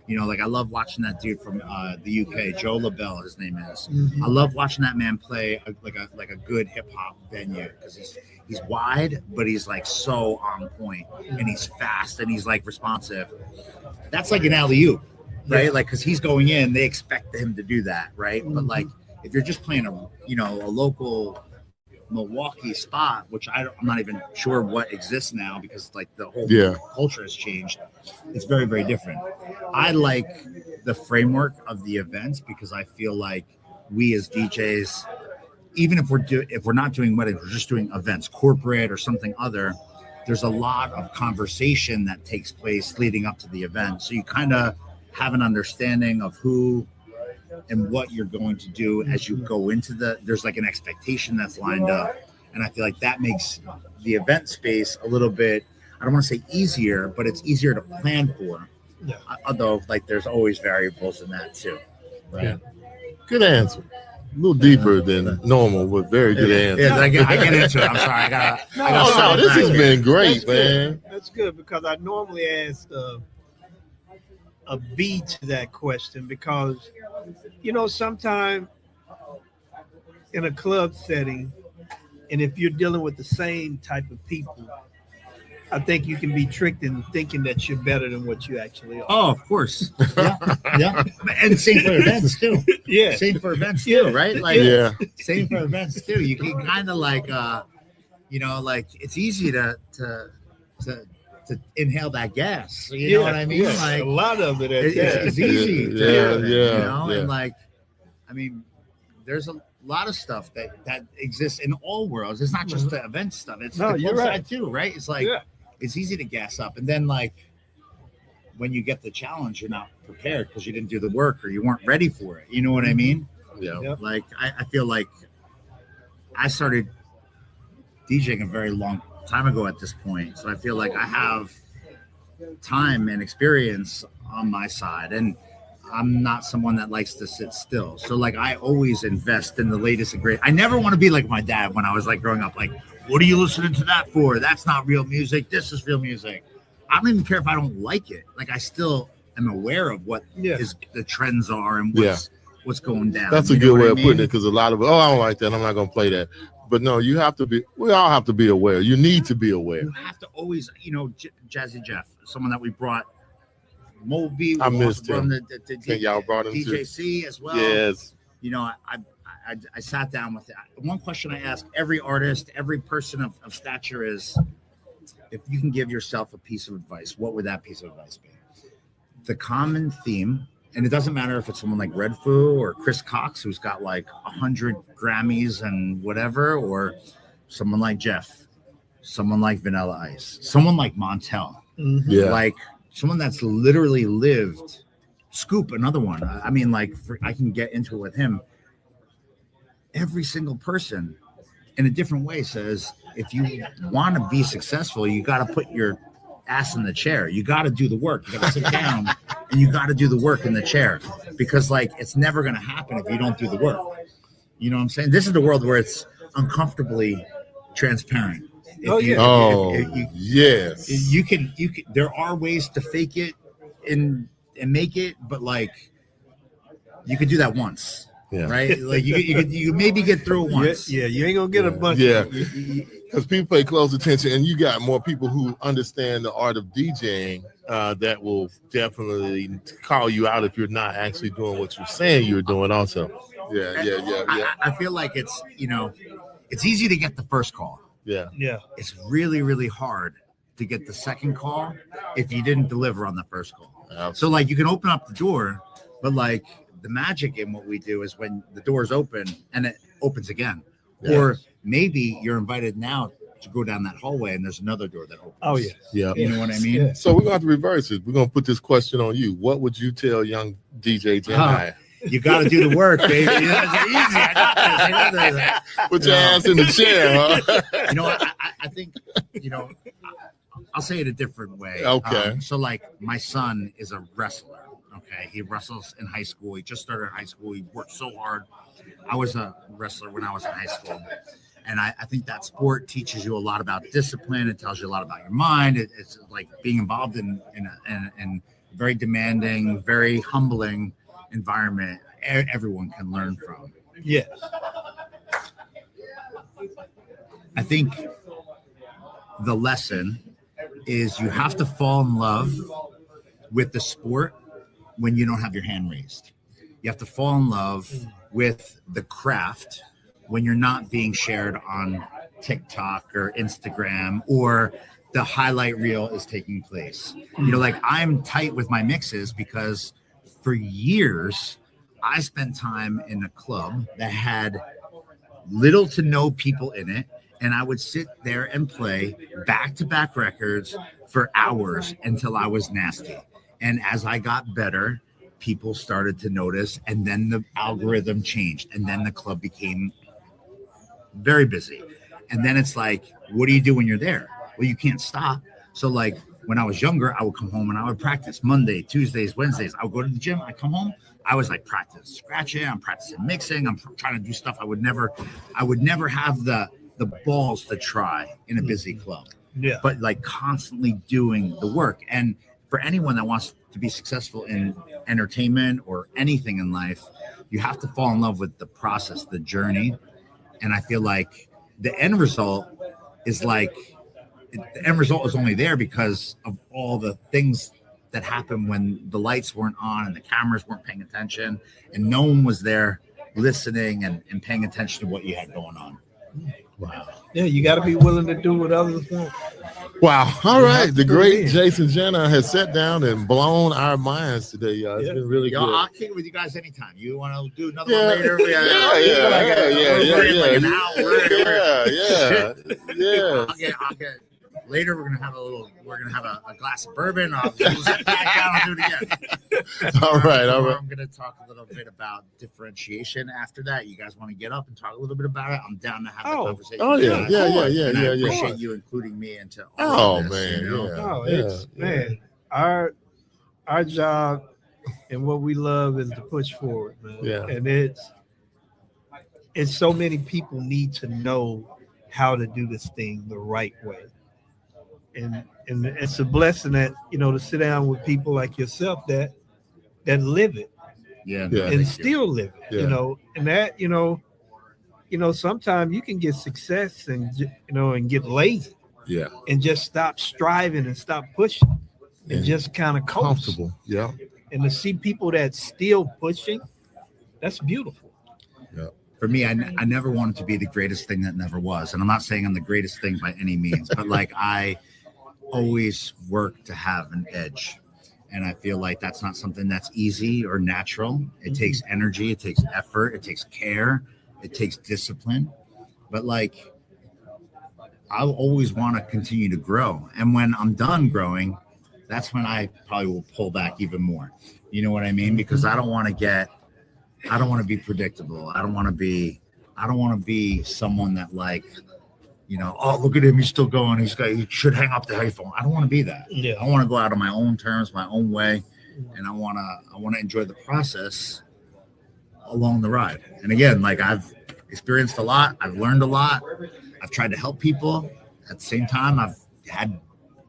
like I love watching that dude from the UK, Joe LaBelle, his name is. I love watching that man play like a good hip hop venue because he's wide, but he's like so on point and he's fast and he's like responsive. That's like an alley-oop, right? Like because he's going in, they expect him to do that, right? But like if you're just playing a local Milwaukee spot, which I'm not even sure what exists now because like the whole culture has changed. It's very, very different. I like the framework of the events because I feel like we as DJs, even if we're not doing weddings, we're just doing events, corporate or something other, there's a lot of conversation that takes place leading up to the event. So you kind of have an understanding of who and what you're going to do as you go into there's like an expectation that's lined up. And I feel like that makes the event space a little bit, I don't want to say easier, but it's easier to plan for. Yeah. Although like there's always variables in that too. Right. Yeah. Good answer. A little deeper than normal, but very good answer. Yeah, I get into it. I'm sorry. I got this has been great, That's man. Good. That's good because I normally ask a B to that question because, sometimes in a club setting, and if you're dealing with the same type of people, I think you can be tricked in thinking that you're better than what you actually are. Oh, of course. Yeah. And same for events too. Yeah. Same for events too, right? Like same for events too. You can kind of like like it's easy to inhale that gas. You know what I mean? Yeah. Like a lot of it it's easy. And like I mean, there's a lot of stuff that exists in all worlds. It's not just the event stuff. It's the club side too, right? It's like it's easy to gas up. And then like when you get the challenge, you're not prepared because you didn't do the work or you weren't ready for it. You know what I mean? Yeah. Yep. Like I feel like I started DJing a very long time ago at this point. So I feel like I have time and experience on my side. And I'm not someone that likes to sit still. So like I always invest in the latest and great. I never want to be like my dad when I was like growing up, like, what are you listening to that for? That's not real music. This is real music. I don't even care if I don't like it. Like I still am aware of what the trends are and what's going down. That's a good way of putting it because a lot of I don't like that. I'm not going to play that. But no, we all have to be aware. You need to be aware. You have to always, Jazzy Jeff, someone that we brought, Moby. I missed him. Y'all brought him DJC as well. Yes. I sat down with it. One question I ask every artist, every person of stature is, if you can give yourself a piece of advice, what would that piece of advice be? The common theme, and it doesn't matter if it's someone like Red Foo or Chris Cox, who's got like 100 Grammys and whatever, or someone like Jeff, someone like Vanilla Ice, someone like Montel, Yeah. like someone that's literally lived. Scoop, another one. I mean, like I can get into it with him. Every single person in a different way says, if you want to be successful, you got to put your ass in the chair. You got to do the work. You got to sit down and you got to do the work in the chair, because like it's never going to happen if you don't do the work. You know what I'm saying? This is the world where it's uncomfortably transparent. Yes. You can. There are ways to fake it and make it, but like you could do that once. Yeah. Right. Like you maybe get through it once. Yeah. You ain't gonna get a bunch. Yeah. Because people pay close attention, and you got more people who understand the art of DJing that will definitely call you out if you're not actually doing what you're saying you're doing. Also, yeah. I feel like it's it's easy to get the first call. Yeah. It's really, really hard to get the second call if you didn't deliver on the first call. Absolutely. So like you can open up the door, but like the magic in what we do is when the doors open and it opens again. Yeah. Or maybe you're invited now to go down that hallway and there's another door that opens. Oh yeah. Yeah. You know what I mean? Yeah. So we're going to have to reverse it. We're going to put this question on you. What would you tell young DJ Jani? You got to do the work, baby. It's easy. I got this. Put your ass in the chair, huh? You know what? I think, I'll say it a different way. Okay. So like my son is a wrestler. Okay. He wrestles in high school. He just started high school. He worked so hard. I was a wrestler when I was in high school. And I think that sport teaches you a lot about discipline. It tells you a lot about your mind. It's like being involved in a very demanding, very humbling environment everyone can learn from. Yes. I think the lesson is you have to fall in love with the sport when you don't have your hand raised. You have to fall in love with the craft when you're not being shared on TikTok or Instagram or the highlight reel is taking place. Like I'm tight with my mixes because for years, I spent time in a club that had little to no people in it, and I would sit there and play back-to-back records for hours until I was nasty. And as I got better, people started to notice, and then the algorithm changed, and then the club became very busy. And then it's like, what do you do when you're there? Well, you can't stop. So like, when I was younger, I would come home and I would practice Monday, Tuesdays, Wednesdays. I would go to the gym. I come home. I was like practice scratching. I'm practicing mixing. I'm trying to do stuff I would never have the balls to try in a busy club. Yeah. But like constantly doing the work. And for anyone that wants to be successful in entertainment or anything in life, you have to fall in love with the process, the journey. And I feel like the end result is like, the end result is only there because of all the things that happened when the lights weren't on and the cameras weren't paying attention and no one was there listening and paying attention to what you had going on. Wow. Yeah, you got to be willing to do what others want. Wow. All right. The great Jason Jani has sat down and blown our minds today, y'all. It's been really good. I'll kick it with you guys anytime. You want to do another one later? Yeah. I'll get later. We're gonna have a glass of bourbon. I'll sit back down. I'll do it again. All right. I'm gonna talk a little bit about differentiation after that. You guys want to get up and talk a little bit about it? I'm down to have the conversation. Oh yeah. And I appreciate you including me into all of this, Man. Our job and what we love is to push forward, man. Yeah. And it's so many people need to know how to do this thing the right way. And it's a blessing that, to sit down with people like yourself that live it. And still live it, and that, sometimes you can get success and get lazy. Yeah. And just stop striving and stop pushing and just kind of comfortable. Yeah. And to see people that still pushing, that's beautiful. Yeah. For me, I never wanted to be the greatest thing that never was. And I'm not saying I'm the greatest thing by any means, but like I always work to have an edge. And I feel like that's not something that's easy or natural. It takes energy, it takes effort, it takes care, it takes discipline. But like, I'll always want to continue to grow. And when I'm done growing, that's when I probably will pull back even more. You know what I mean? Because I don't want to be predictable. I don't want to be someone that like, you know, oh, look at him, he's still going. He should hang up the headphone. I don't want to be that. Yeah. I want to go out on my own terms, my own way, and I want to enjoy the process along the ride. And again, like I've experienced a lot, I've learned a lot, I've tried to help people. At the same time, I've had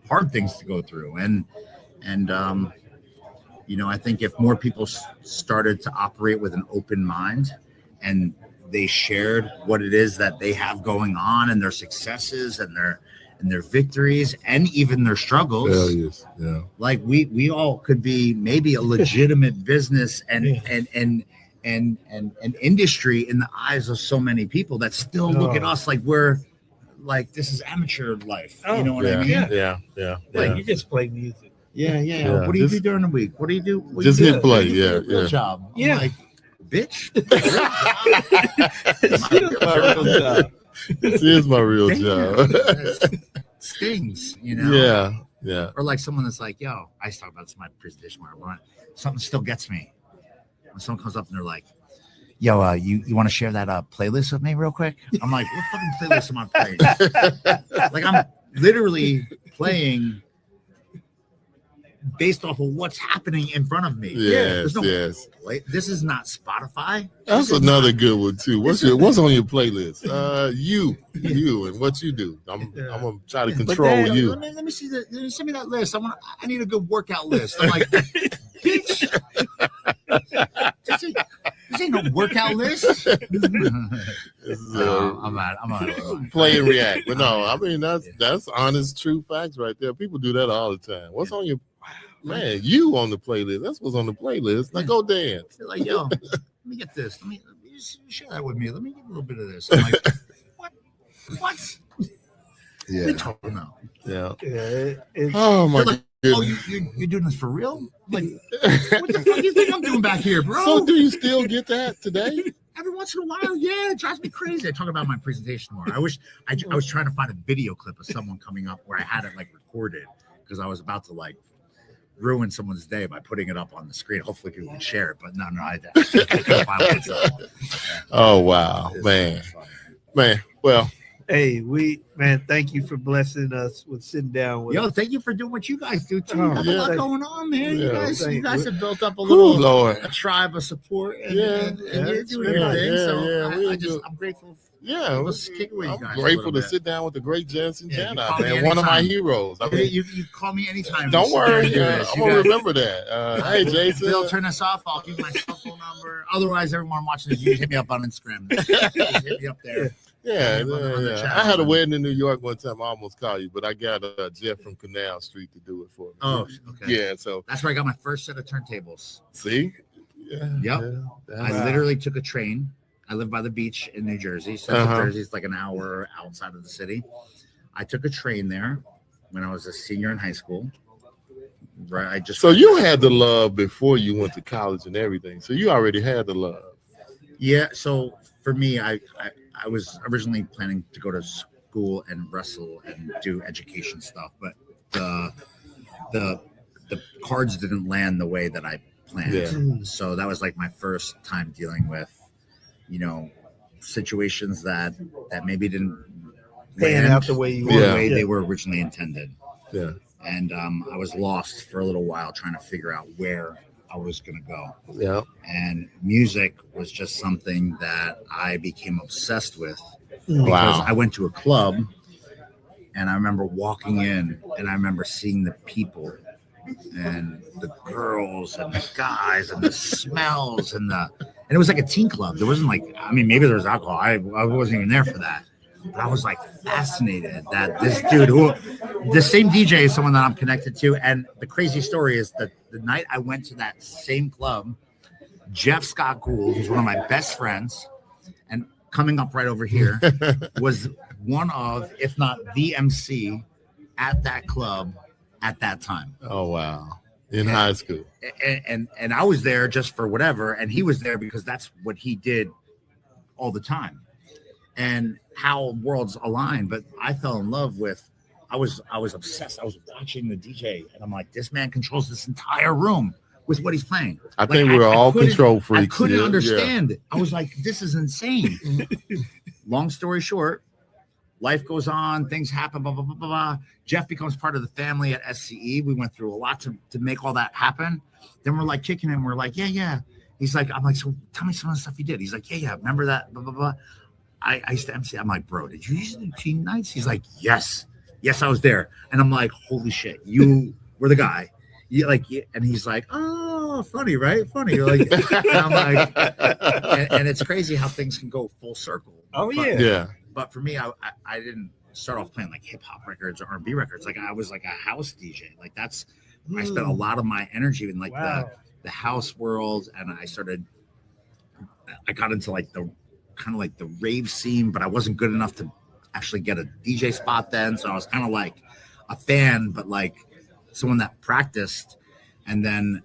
hard things to go through, and you know, I think if more people started to operate with an open mind and they shared what it is that they have going on and their successes and their victories and even their struggles. Failures. Yeah. Like we all could be maybe a legitimate business and industry in the eyes of so many people that still look at us like we're like this is amateur life. You know what I mean? Yeah. Like you just play music. Yeah. What do you do during the week? What do you do? What Just do you hit do? play. What do you do? Yeah. Real job. Yeah. I'm like, bitch. This is my real job. Stings, you know? Yeah. Or like someone that's like, yo, I used to talk about this in my presentation where something still gets me. When someone comes up and they're like, yo, you want to share that playlist with me real quick? I'm like, what fucking playlist am I playing? Like I'm literally playing based off of what's happening in front of me. Yes. This is not Spotify. That's another good one too. What's on your playlist? You and what you do. I'm gonna try to control you. Let me see send me that list. I need a good workout list. I'm like, bitch. This ain't no workout list. I'm out. Play and react. But no, I mean that's honest, true facts right there. People do that all the time. What's on your man? You on the playlist. That's what's on the playlist. Now go dance. They're like, yo, let me get this. Let me share that with me. Let me get a little bit of this. I'm like, what? What are you talking about? Yeah. Oh my like, oh, you're doing this for real? Like, what the fuck do you think I'm doing back here, bro? So do you still get that today? Every once in a while, yeah, it drives me crazy. I talk about my presentation more. I was trying to find a video clip of someone coming up where I had it like recorded because I was about to like ruin someone's day by putting it up on the screen. Hopefully people can share it, but no, I couldn't find it. Oh wow, man. Well, hey, thank you for blessing us with sitting down with us. Thank you for doing what you guys do too. Oh, You have a lot going on, man. Yeah, You guys have built up a tribe of support, and you're doing your thing. So I'm grateful. Yeah, let's kick it with you guys. I'm grateful to sit down with the great Jensen Jani, man. One of my heroes. I mean, you call me anytime. Don't worry, I'm gonna remember that. Hey, Jason, Bill, turn this off. I'll give my cell phone number. Otherwise, everyone watching this, you hit me up on Instagram. Just hit me up there. Yeah. I had a wedding in New York one time. I almost called you, but I got Jeff from Canal Street to do it for me. Oh, okay. Yeah, so that's where I got my first set of turntables. See? Yeah. Yep. I literally took a train. I live by the beach in New Jersey. Central Jersey is like an hour outside of the city. I took a train there when I was a senior in high school. Right. So you had the love before you went to college and everything. So you already had the love. Yeah. So for me, I was originally planning to go to school and wrestle and do education stuff, but the cards didn't land the way that I planned. Yeah. So that was like my first time dealing with, situations that maybe didn't pan out the way they were originally intended. Yeah. And I was lost for a little while trying to figure out where I was going to go. Yeah. And music was just something that I became obsessed with because I went to a club and I remember walking in and I remember seeing the people and the girls and the guys and the smells and it was like a teen club. There wasn't maybe there was alcohol. I wasn't even there for that. But I was like fascinated that this dude the same DJ is someone that I'm connected to. And the crazy story is that the night I went to that same club, Jeff Scott Gould, who's one of my best friends, and coming up right over here, was one of, if not the MC at that club at that time. Oh, wow. In high school. And I was there just for whatever. And he was there because that's what he did all the time. and how worlds align. But I fell in love with. I was obsessed. I was watching the DJ, and I'm like, this man controls this entire room with what he's playing. I think we're all control freaks. I couldn't understand it. I was like, this is insane. Long story short, life goes on, things happen, blah, blah, blah, blah, blah. Jeff becomes part of the family at SCE. We went through a lot to make all that happen. Then we're like kicking him. We're like, yeah. He's like, I'm like, so tell me some of the stuff you did. He's like, yeah. Remember that? Blah, blah, blah. I used to MC. I'm like, bro, did you used to do teen nights? He's like, yes, I was there. And I'm like, holy shit, you were the guy. You like, and he's like, oh, funny, right? Funny. You're like, and I'm like, and it's crazy how things can go full circle. Oh but, yeah. But for me, I didn't start off playing like hip hop records or R&B records. Like I was like a house DJ. Like I spent a lot of my energy in like the house world, and I got into like the kind of like the rave scene, but I wasn't good enough to actually get a DJ spot then. So I was kind of like a fan, but like someone that practiced. And then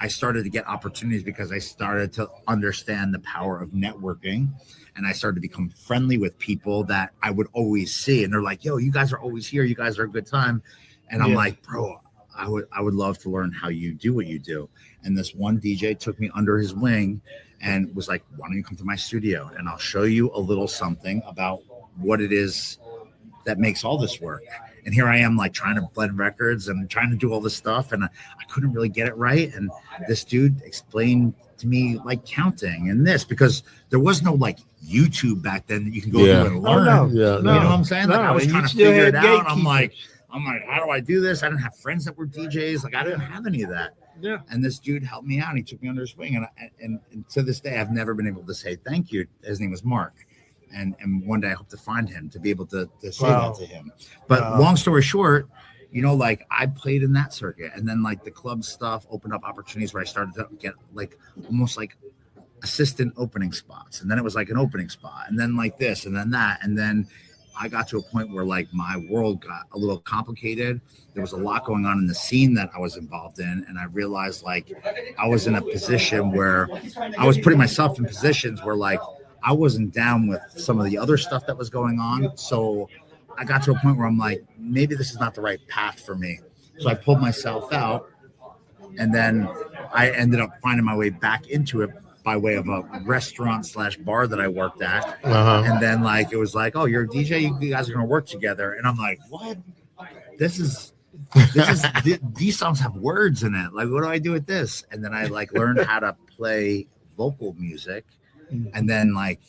I started to get opportunities because I started to understand the power of networking, and I started to become friendly with people that I would always see. And they're like, yo, you guys are always here. You guys are a good time. And I'm like, bro, I would love to learn how you do what you do. And this one DJ took me under his wing and was like, why don't you come to my studio and I'll show you a little something about what it is that makes all this work. And here I am like trying to blend records and trying to do all this stuff, and I couldn't really get it right. And this dude explained to me like counting and this, because there was no like YouTube back then that you can go through and learn. You know what I'm saying? Like I was trying to figure it out. I'm like, how do I do this? I didn't have friends that were DJs. Like I didn't have any of that. Yeah. And this dude helped me out. And he took me under his wing. And to this day, I've never been able to say thank you. His name was Mark. And one day I hope to find him to be able to say that to him. But long story short, you know, like I played in that circuit, and then like the club stuff opened up opportunities where I started to get like almost like assistant opening spots. And then it was like an opening spot, and then like this, and then that. And then I got to a point where like my world got a little complicated. There was a lot going on in the scene that I was involved in. And I realized like I was in a position where I was putting myself in positions where like I wasn't down with some of the other stuff that was going on. So I got to a point where I'm like, maybe this is not the right path for me. So I pulled myself out, and then I ended up finding my way back into it by way of a restaurant/bar that I worked at. And then like, it was like, oh, you're a DJ, you guys are going to work together. And I'm like, what? These songs have words in it. Like, what do I do with this? And then I like learned how to play vocal music. And then like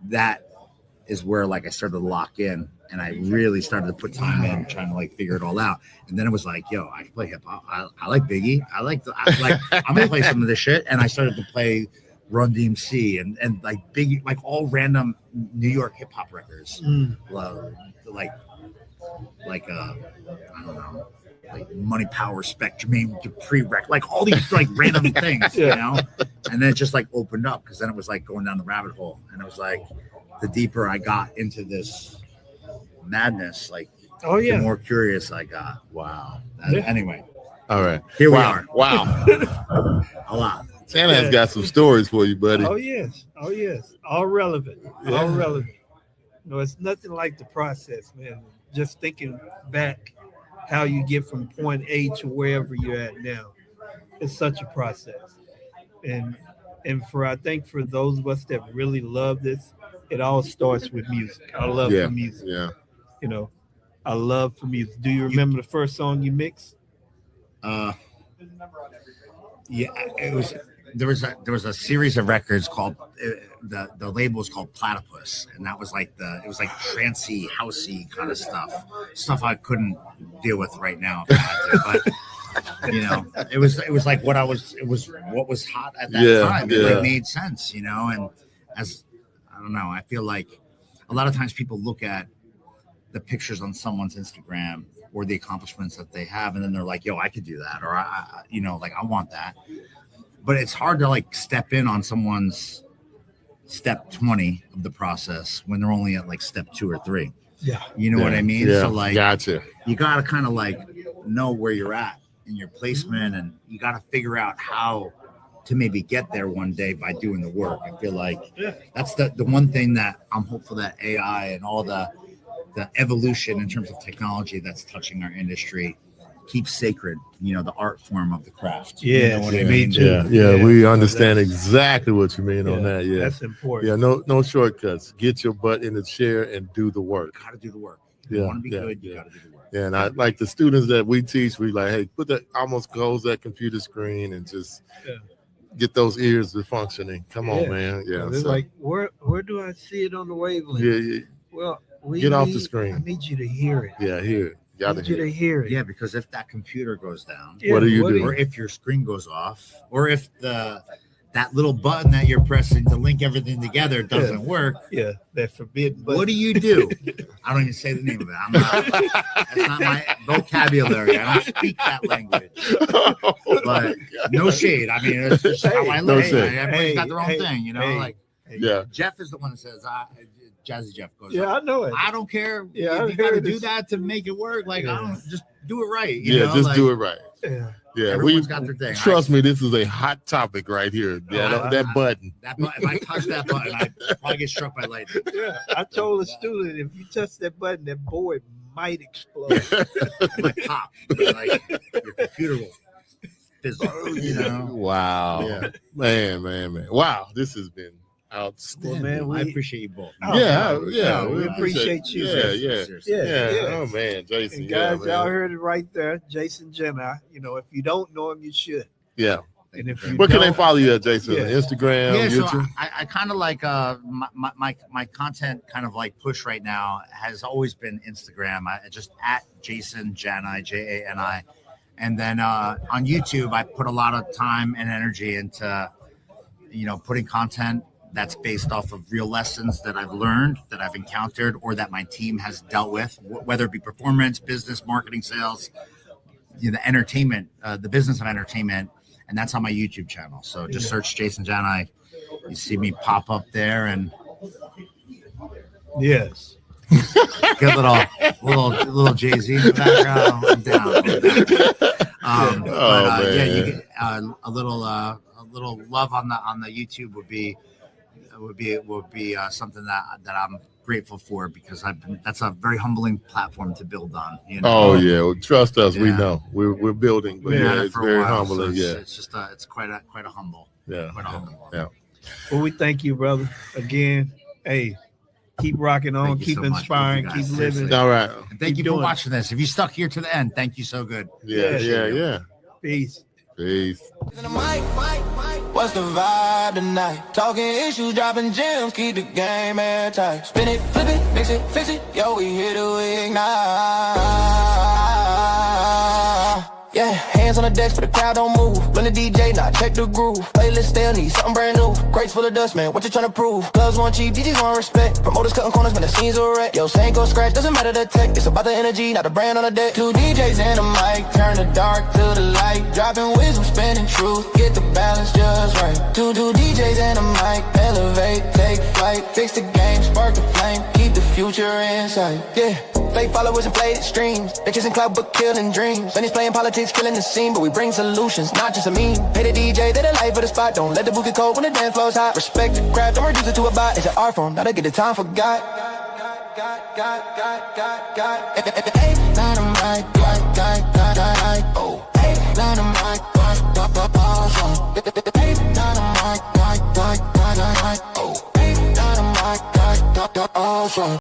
that is where like I started to lock in, and I really started to put time in trying to like figure it all out. And then it was like, yo, I can play hip hop. I like Biggie. I'm gonna play some of this shit. And I started to play Run DMC and like Biggie, like all random New York hip hop records. Like I don't know, like Money, Power, Spectrum, Dupree-Rec, like all these like random things, you know. And then it just like opened up, because then it was like going down the rabbit hole, and it was like the deeper I got into this madness, like the more curious I got. Wow. Anyway, all right, here we are. Wow. A lot. Santa has got some stories for you, buddy. Oh yes, all relevant, all relevant. No, it's nothing like the process, man. Just thinking back how you get from point A to wherever you're at now. It's such a process. And I think for those of us that really love this, it all starts with music. I love for music. Yeah. You know, I love for music. Do you remember the first song you mixed? Yeah, it was. There was a series of records called the label was called Platypus, and that was like it was like trancey, housey kind of stuff I couldn't deal with right now if I had to, but you know, it was like what was hot at that time. It like made sense, you know. And as I don't know, I feel like a lot of times people look at the pictures on someone's Instagram or the accomplishments that they have, and then they're like, yo, I could do that, or I you know, like I want that. But it's hard to like step in on someone's step 20 of the process when they're only at like step 2 or 3. Yeah. You know what I mean? Yeah. So like, gotcha. You got to kind of like know where you're at in your placement, and you got to figure out how to maybe get there one day by doing the work. I feel like that's the one thing that I'm hopeful that AI and all the evolution in terms of technology that's touching our industry keeps sacred, the art form of the craft. Yeah, you know what I mean? Yeah, we understand exactly what you mean on that. Yeah, that's important. Yeah, no shortcuts. Get your butt in the chair and do the work. Got to do the work. Yeah, you want to be good, you got to do the work. Yeah, and I like the students that we teach. We like, hey, almost close that computer screen and just get those ears to functioning. Come on, man. Yeah, it's like where do I see it on the wavelength? Yeah. Well, get off the screen. I need you to hear it. Yeah, hear it. I need you to hear it. Yeah, because if that computer goes down, what do you do? Or if your screen goes off, or if that little button that you're pressing to link everything together doesn't work. Yeah, that forbidden button. What do you do? I don't even say the name of it. That's not my vocabulary. I don't speak that language. But no shade. I mean, it's just how I live. Everybody's got their own thing, Yeah. Jeff is the one that says, Jazzy Jeff goes. Yeah, I know it. I don't care. Yeah, if you got to do that to make it work. Like, I don't just do it right. Just do it right. Yeah, everyone's got their thing. Trust me, this is a hot topic right here. That button. If I touch that button, I probably get struck by lightning. Yeah, I told a student if you touch that button, that board might explode. Like pop. Like your computer will fizzle. Wow. Yeah. Man. Wow, this has been outstanding. Well, man, I appreciate you both. We appreciate you. Yeah. Oh man, Jason. And guys, y'all heard it right there, Jason Jani. If you don't know him, you should. Yeah. And if you where can they follow you at, Jason? Instagram, YouTube? So I kind of like my content kind of like push right now has always been Instagram. I just at Jason Jani, Jani, and then on YouTube I put a lot of time and energy into putting content that's based off of real lessons that I've learned, that I've encountered, or that my team has dealt with, whether it be performance, business, marketing, sales, the entertainment, the business of entertainment. And that's on my YouTube channel. So just search Jason Jani. You see me pop up there, and yes, get a little Jay-Z in the background. I'm down. You get a little love on the YouTube would be something that I'm grateful for, because that's a very humbling platform to build on. Oh yeah, well, trust us, we know we're building, but it's very humbling. So it's just it's quite a humble. Yeah. Well, we thank you, brother, again. Hey, keep rocking on, keep inspiring, keep living. All right. And thank you for watching this. If you stuck here to the end, thank you so good. Yeah. Peace. What's the vibe tonight? Talking issues, dropping gems, keep the game airtight. Spin it, flip it, mix it, fix it. Yo, we here to ignite. Yeah, hands on the decks, but the crowd don't move. When the DJ, not check the groove. Playlist still need something brand new. Crates full of dust, man, what you tryna prove? Clubs want cheap, DJs want respect. Promoters cutting corners, man, the scenes are wrecked. Yo, Sanko scratch, doesn't matter the tech. It's about the energy, not the brand on the deck. 2 DJs and a mic, turn the dark to the light. Dropping wisdom, spinning truth, get the balance just right. 2 DJs and a mic, elevate, take flight. Fix the game, spark the flame, keep the future in sight. Yeah. Fake followers and played streams. They chasing clout but killing dreams. Then he's playing politics, killing the scene. But we bring solutions, not just a meme. Pay the DJ, they the life of the spot. Don't let the booth get cold when the dance floor's hot. Respect the craft, don't reduce it to a bot. It's an art form, now they get the time forgot. Hey, dynamite, oh. Hey, dynamite, hey, dynamite, oh. Hey, dynamite, awesome.